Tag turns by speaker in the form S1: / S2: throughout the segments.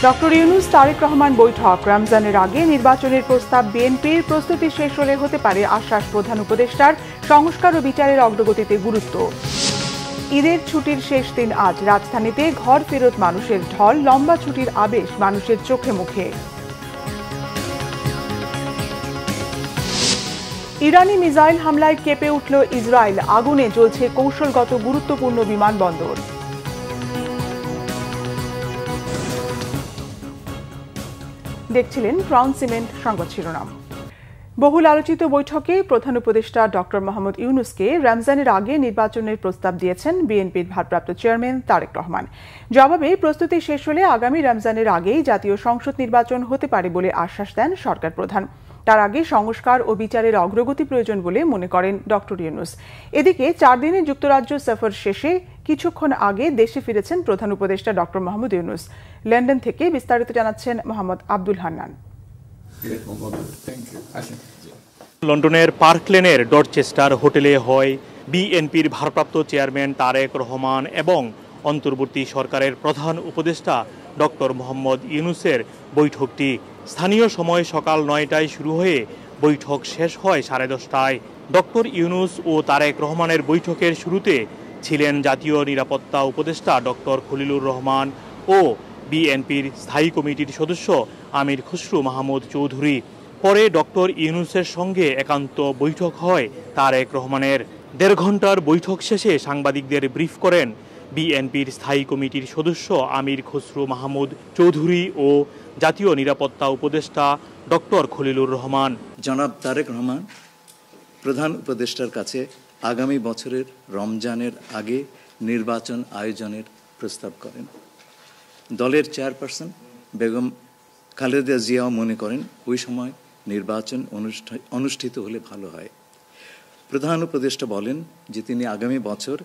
S1: Doctor Yunus Tarique Rahman বৈঠক রমজানের আগে নির্বাচনের প্রস্তাব বিএনপির প্রস্তুতি শেষ হলে হতে পারে আশ্বাস প্রধান উপদেষ্টার সংস্কার ও বিচারের অগ্রগতিতে গুরুত্ব। ঈদের ছুটির শেষ দিন আজ রাজধানীতে ঘর ফেরত মানুষের ঢল, লম্বা ছুটির আবেশ মানুষের চোখে মুখে। ইরানি মিসাইল হামলায় কেঁপে উঠল ইসরায়েল, আগুনে জ্বলছে কৌশলগত গুরুত্বপূর্ণ বিমানবন্দর। দেখছিলেন ক্রাউন সিমেন্ট সংবাদ শিরোনাম। বহুল আলোচিত বৈঠকে প্রধান উপদেষ্টা ডক্টর মোহাম্মদ ইউনূসকে রমজানের আগে নির্বাচনের প্রস্তাব দিয়েছেন বিএনপির ভারপ্রাপ্ত চেয়ারম্যান তারেক রহমান। জবাবে প্রস্তুতি শেষ হলে আগামী রমজানের আগেই জাতীয় সংসদ নির্বাচন হতে পারে বলে আশ্বাস দেন সরকার প্রধান। তার আগে সংস্কার ও বিচারের অগ্রগতি প্রয়োজন বলে মনে করেন ডক্টর ইউনূস। এদিকে 4 দিনের যুক্তরাজ্য সফর শেষে কিছুক্ষণ আগে দেশে ফিরেছেন প্রধান উপদেষ্টা ডক্টর মোহাম্মদ ইউনূস। লন্ডন থেকে বিস্তারিত জানাচ্ছেন মোহাম্মদ আব্দুল হান্নান।
S2: লন্ডনের পার্ক লেনের ডরচেস্টার হোটেলে হয় বিএনপির ভারপ্রাপ্ত চেয়ারম্যান তারেক রহমান এবং অন্তর্বর্তী সরকারের প্রধান উপদেষ্টা ডক্টর মোহাম্মদ ইউনূসের বৈঠকটি। স্থানীয় সময় সকাল 9টায় শুরু হয়ে বৈঠক শেষ হয় 10:30টায়। ডক্টর ইউনূস ও তারেক রহমানের বৈঠকের শুরুতে ছিলেন জাতীয় নিরাপত্তা উপদেষ্টা ডক্টর খলিলুর রহমান ও বিএনপির স্থায়ী কমিটির সদস্য আমির খসরু মাহমুদ চৌধুরী। পরে ডক্টর ইউনূসের সঙ্গে একান্ত বৈঠক হয় তারেক রহমানের। 1.5 ঘন্টার বৈঠক শেষে সাংবাদিকদের ব্রিফ করেন বিএনপির স্থায়ী কমিটির সদস্য আমির খসরু মাহমুদ চৌধুরী ও জাতীয় নিরাপত্তা উপদেষ্টা ডক্টর খলিলুর রহমান।
S3: জনাব তারেক রহমান প্রধান উপদেষ্টার কাছে আগামী বছরের রমজানের আগে নির্বাচন আয়োজনের প্রস্তাব করেন। দলের চেয়ারপারসন বেগম খালেদা জিয়াও মনে করেন ওই সময় নির্বাচন অনুষ্ঠিত হলে ভালো হয়। প্রধান উপদেষ্টা বলেন যে তিনি আগামী বছর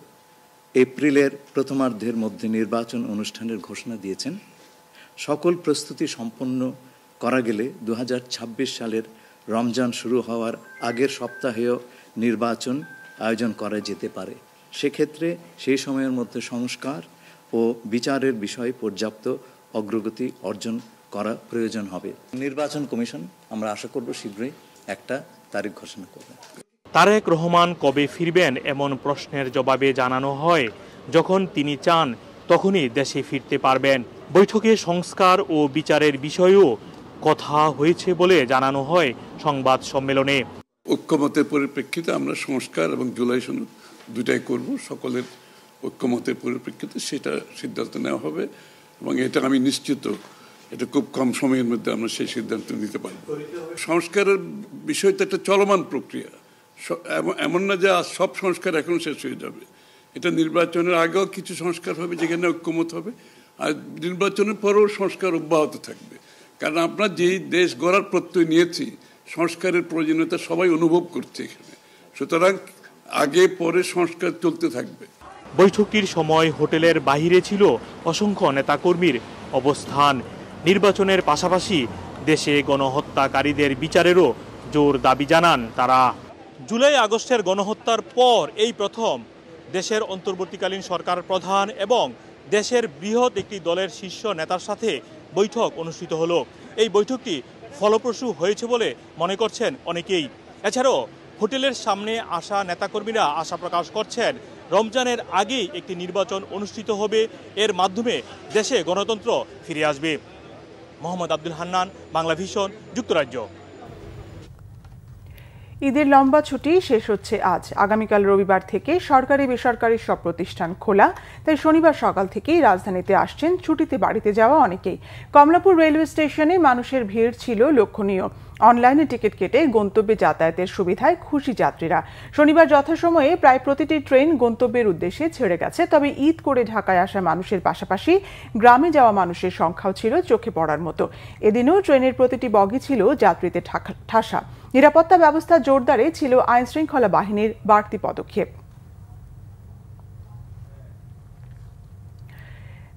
S3: এপ্রিলের প্রথমার্ধের মধ্যে নির্বাচন অনুষ্ঠানের ঘোষণা দিয়েছেন। সকল প্রস্তুতি সম্পন্ন করা গেলে 2026 সালের রমজান শুরু হওয়ার আগের সপ্তাহেও নির্বাচন আয়োজন করা যেতে পারে। সেক্ষেত্রে সেই সময়ের মধ্যে সংস্কার ও বিচারের বিষয়ে পর্যাপ্ত অগ্রগতি অর্জন করা প্রয়োজন হবে। নির্বাচন কমিশন আমরা আশা করব শীঘ্রই একটা তারিখ ঘোষণা করবে।
S2: তারেক রহমান কবে ফিরবেন এমন প্রশ্নের জবাবে জানানো হয়, যখন তিনি চান তখনই দেশে ফিরতে পারবেন। বৈঠকে সংস্কার ও বিচারের বিষয়েও কথা হয়েছে বলে জানানো হয় সংবাদ সম্মেলনে।
S4: ঐক্যমতের পরিপ্রেক্ষিতে আমরা সংস্কার এবং জুলাই সনদ দুটাই করব। সকলের ঐক্যমতের পরিপ্রেক্ষিতে সেটা সিদ্ধান্ত নেওয়া হবে এবং এটা আমি নিশ্চিত এটা খুব কম সময়ের মধ্যে আমরা সেই সিদ্ধান্ত নিতে পারব। সংস্কারের বিষয়টা একটা চলমান প্রক্রিয়া, এমন না যে সব সংস্কার এখন শেষ হয়ে যাবে। এটা নির্বাচনের আগেও কিছু সংস্কার হবে যেখানে ঐক্যমত হবে, আর নির্বাচনের পরেও সংস্কার অব্যাহত থাকবে। কারণ আমরা যেই দেশ গড়ার প্রত্যয় নিয়েছি, সংস্কারের প্রয়োজনীয়তা সবাই অনুভব করছে এখানে। সুতরাং আগে পরে সংস্কার চলতে থাকবে।
S2: বৈঠকটির সময় হোটেলের বাহিরে ছিল অসংখ্য নেতাকর্মীর অবস্থান। নির্বাচনের পাশাপাশি দেশে গণহত্যাকারীদের বিচারেরও জোর দাবি জানান তারা। জুলাই আগস্টের গণহত্যার পর এই প্রথম দেশের অন্তর্বর্তীকালীন সরকার প্রধান এবং দেশের বৃহৎ একটি দলের শীর্ষ নেতার সাথে বৈঠক অনুষ্ঠিত হলো। এই বৈঠকটি ফলপ্রসূ হয়েছে বলে মনে করছেন অনেকেই। এছাড়াও হোটেলের সামনে আসা নেতাকর্মীরা আশা প্রকাশ করছেন রমজানের আগেই একটি নির্বাচন অনুষ্ঠিত হবে, এর মাধ্যমে দেশে গণতন্ত্র ফিরে আসবে। মোহাম্মদ আব্দুল হান্নান, বাংলা ভিশন, যুক্তরাজ্য।
S1: ঈদের লম্বা ছুটি শেষ হচ্ছে আজ। আগামীকাল রবিবার থেকে সরকারি বেসরকারি সব প্রতিষ্ঠান খোলা, তাই শনিবার সকাল থেকেই রাজধানীতে আসছেন ছুটিতে বাড়িতে যাওয়া অনেকেই। কমলাপুর রেলওয়ে স্টেশনে মানুষের ভিড় ছিল লক্ষণীয়। অনলাইনে টিকিট কেটে গন্তব্যে যাতায়াতের সুবিধায় খুশি যাত্রীরা। শনিবার যথাসময়ে প্রায় প্রতিটি ট্রেন গন্তব্যের উদ্দেশ্যে ছেড়ে গেছে। তবে ঈদ করে ঢাকায় আসা মানুষের পাশাপাশি গ্রামে যাওয়া মানুষের সংখ্যাও ছিল চোখে পড়ার মতো। এদিনও ট্রেনের প্রতিটি বগি ছিল যাত্রীতে ঠাসা। নিরাপত্তা ব্যবস্থা জোরদারে ছিল আইনশৃঙ্খলা বাহিনীর বাড়তি পদক্ষেপ।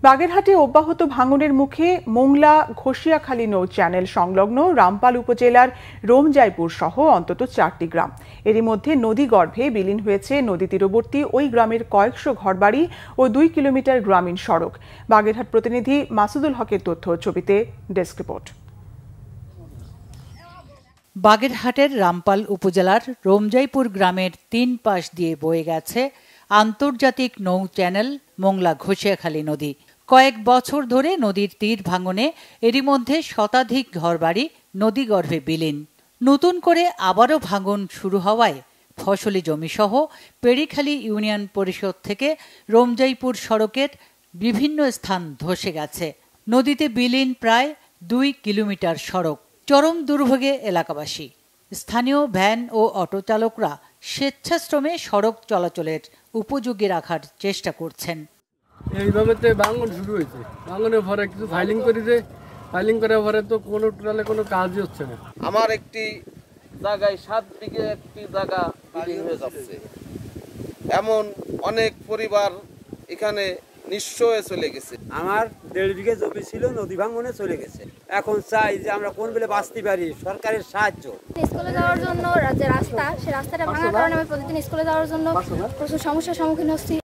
S1: বাগেরহাটে অব্যাহত ভাঙনের মুখে মোংলা ঘষিয়াখালী নৌ চ্যানেল সংলগ্ন রামপাল উপজেলার রোমজাইপুর সহ অন্তত 4টি গ্রাম। এরই মধ্যে নদী গর্ভে বিলীন হয়েছে নদী তীরবর্তী ওই গ্রামের কয়েকশো ঘরবাড়ি ও 2 কিলোমিটার গ্রামীণ সড়ক। বাগেরহাট প্রতিনিধি মাসুদুল হকের তথ্য, ছবিতে ডেস্ক রিপোর্ট।
S5: বাগেরহাটের রামপাল উপজেলার রোমজাইপুর গ্রামের 3 পাশ দিয়ে বয়ে গেছে আন্তর্জাতিক নৌ চ্যানেল মোংলা ঘষিয়াখালী নদী। কয়েক বছর ধরে নদীর তীর ভাঙনে এরই মধ্যে শতাধিক ঘরবাড়ি নদীগর্ভে বিলীন। নতুন করে আবারও ভাঙন শুরু হওয়ায় ফসলি জমিসহ পেড়িখালী ইউনিয়ন পরিষদ থেকে রোমজাইপুর সড়কের বিভিন্ন স্থান ধসে গেছে। নদীতে বিলীন প্রায় 2 কিলোমিটার সড়ক। চরম দুর্ভোগে এলাকাবাসী। স্থানীয় ভ্যান ও অটো চালকরা স্বেচ্ছাশ্রমে সড়ক চলাচলের উপযোগী রাখার চেষ্টা করছেন।
S6: এইভাবে তো ভাঙন শুরু হয়েছে। ভাঙনের পরে কিছু ফাইলিং করেছে, ফাইলিং করার পরে তো কোনো টোটালে কোনো কাজই হচ্ছে না।
S7: আমার একটি জায়গায় 7 বিঘে একটি জায়গা বিলীন হয়ে যাচ্ছে। এমন অনেক পরিবার এখানে নিঃস্ব হয়ে চলে গেছে।
S8: আমার 1.5 বিঘে জমি ছিল, নদী ভাঙনে চলে গেছে। এখন চাই যে আমরা কোন বেলে বাঁচতে পারি, সরকারের সাহায্য।
S9: স্কুলে যাওয়ার জন্য যে রাস্তা, সেই রাস্তাটা ভাঙার কারণে আমি প্রতিদিন স্কুলে যাওয়ার জন্য প্রচুর সমস্যার সম্মুখীন হচ্ছি।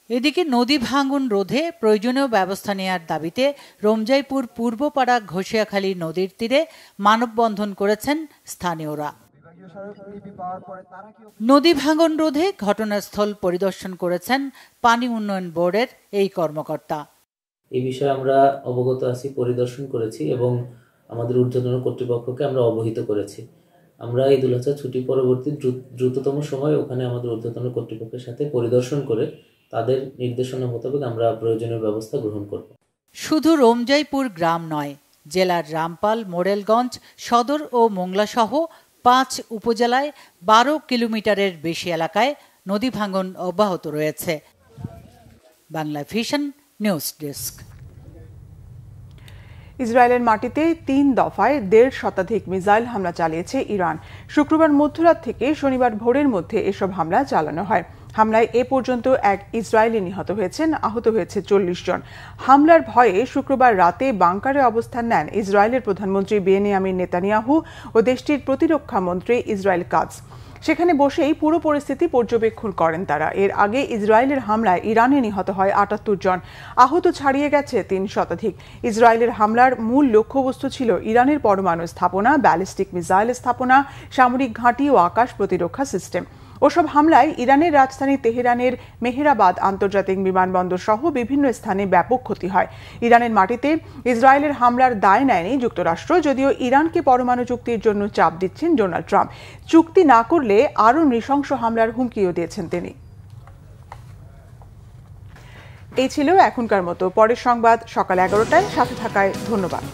S5: এদিকে নদী ভাঙন রোধে প্রয়োজনীয় ব্যবস্থা নেওয়ার দাবিতে রোমজাইপুর পূর্বপাড়া ঘষিয়াখালী নদীর তীরে মানববন্ধন করেছেন স্থানীয়রা। নদী ভাঙন রোধে ঘটনাস্থল পরিদর্শন করেছেন পানি উন্নয়ন বোর্ডের এই কর্মকর্তা।
S10: এই বিষয়ে আমরা অবগত আছি, পরিদর্শন করেছি এবং আমাদের ঊর্ধ্বতন কর্তৃপক্ষকে আমরা অবহিত করেছি। আমরা ঈদুল আজহা ছুটি পরবর্তী দ্রুততম সময়ে ওখানে আমাদের ঊর্ধ্বতন কর্তৃপক্ষের সাথে পরিদর্শন করে তাদের নির্দেশনা মোতাবেক আমরা প্রয়োজনীয় ব্যবস্থা গ্রহণ করব।
S5: শুধু রোমজাইপুর গ্রাম নয়, জেলার রামপাল, মোরেলগঞ্জ সদর ও মোংলা সহ 5 উপজেলায় 12 কিলোমিটারের বেশি এলাকায় নদী ভাঙন অব্যাহত রয়েছে। Bangla vision news desk.
S1: ইসরায়েলের মাটিতে 3 দফায় 1.5 শতাধিক মিসাইল হামলা চালিয়েছে ইরান। শুক্রবার মধ্যরাত থেকে শনিবার ভোরের মধ্যে এসব হামলা চালানো হয়। হামলায় এ পর্যন্ত এক ইসরায়েলি নিহত হয়েছেন, আহত হয়েছে 40 জন। হামলার ভয়ে শুক্রবার রাতে বাংকারে অবস্থান নেন ইসরায়েলের প্রধানমন্ত্রী বেনিয়ামিন নেতানিয়াহু ও দেশটির প্রতিরক্ষা মন্ত্রী ইসরায়েল কাটজ। সেখানে বসেই পুরো পরিস্থিতি পর্যবেক্ষণ করেন তারা। এর আগে ইসরায়েলের হামলায় ইরানে নিহত হয় 78 জন, আহত ছাড়িয়ে গেছে 3 শতাধিক। ইসরায়েলের হামলার মূল লক্ষ্যবস্তু ছিল ইরানের পরমাণু স্থাপনা, ব্যালিস্টিক মিসাইল স্থাপনা, সামরিক ঘাঁটি ও আকাশ প্রতিরক্ষা সিস্টেম। ওসব হামলায় ইরানের রাজধানী তেহরানের মেহেরাবাদ আন্তর্জাতিক বিমানবন্দর সহ বিভিন্ন স্থানে ব্যাপক ক্ষতি হয়। ইরানের মাটিতে ইসরায়েলের হামলার দায় নেয়নি যুক্তরাষ্ট্র, যদিও ইরানকে পরমাণু চুক্তির জন্য চাপ দিচ্ছেন ডোনাল্ড ট্রাম্প। চুক্তি না করলে আরও নৃশংস হামলার হুমকিও দিয়েছেন তিনি। এই ছিল এখনকার মতো। পরের সংবাদ সকাল 11টায়। সাথে থাকায় ধন্যবাদ।